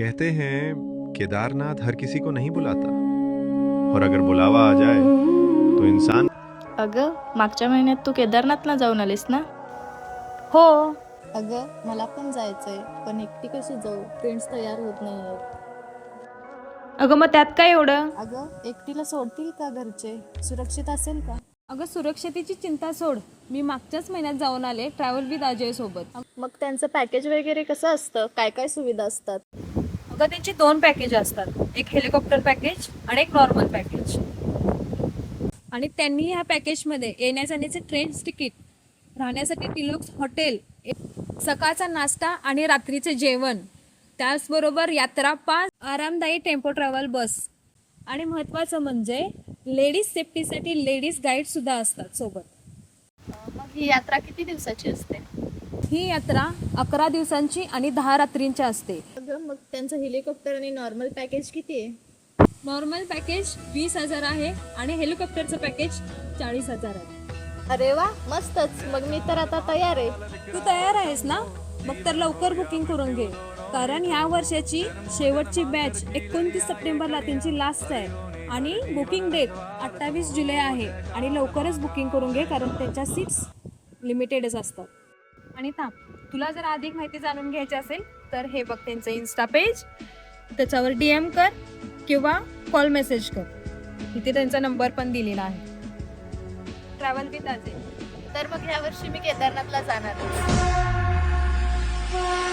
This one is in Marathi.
कहते हैं केदारनाथ हर किसी को नहीं बुलाता, और अगर बुलावा आ जाए तो इंसान। अगं, मागच्या महिन्यात तू केदारनाथला जाऊन आलीस ना? हो. अगं मला पण जायचंय, पण एकटी कशी जाऊ? फ्रेंड्स तयार होत नाहीयेत. अगं मग त्यात काय एवढं? अगं एकटीला सोडतील का घरचे? सुरक्षित असेल का? अगं सुरक्षतेची चिंता सोड. मी मागच्याच महिन्यात जाऊन आले ट्रॅव्हल विथ अजय सोबत. मग त्यांचं पॅकेज वगैरे कसं असतं? काय काय सुविधा असतात? अगं त्यांची 2 पॅकेज असतात, एक हेलिकॉप्टर पॅकेज आणि एक नॉर्मल पॅकेज. आणि त्यांनी ह्या पॅकेजमध्ये येण्याजाण्याचे ट्रेन तिकीट, राहण्यासाठी डिलक्स हॉटेल, सकाळचा नाश्ता आणि रात्रीचे जेवण, त्याचबरोबर यात्रा पास, आरामदायी टेम्पो ट्रॅव्हल बस आणि महत्त्वाचं म्हणजे लेडीज सेफ्टीसाठी लेडीज गाईड सुद्धा असतात सोबत. मग ही यात्रा किती दिवसाची असते? ही यात्रा 11 दिवसांची आणि 10 रात्रींची असते. अगं मग त्यांचं हेलिकॉप्टर आणि नॉर्मल पॅकेज किती आहे? नॉर्मल पॅकेज 20,000 आहे आणि हेलिकॉप्टरचं पॅकेज 40,000 आहे. अरे वा, मस्तच. मग मी तर आता तयार आहे. तू तयार आहेस ना? मग तर लवकर बुकिंग करून घे, कारण ह्या वर्षाची शेवटची बॅच 29 सप्टेंबरला त्यांची लास्ट आहे आणि बुकिंग डेट 28 जुलै आहे. आणि लवकरच बुकिंग करून घे, कारण त्यांच्या सीट्स लिमिटेडच असतात. आणि थांब, तुला जर अधिक माहिती जाणून घ्यायची असेल तर हे बघ त्यांचं इन्स्टा पेज, त्याच्यावर DM कर किंवा कॉल मेसेज कर. इथे त्यांचा नंबर पण दिलेला आहे. Travel with Ajay. तर मग यावर्षी मी केदारनाथला जाणार आहे.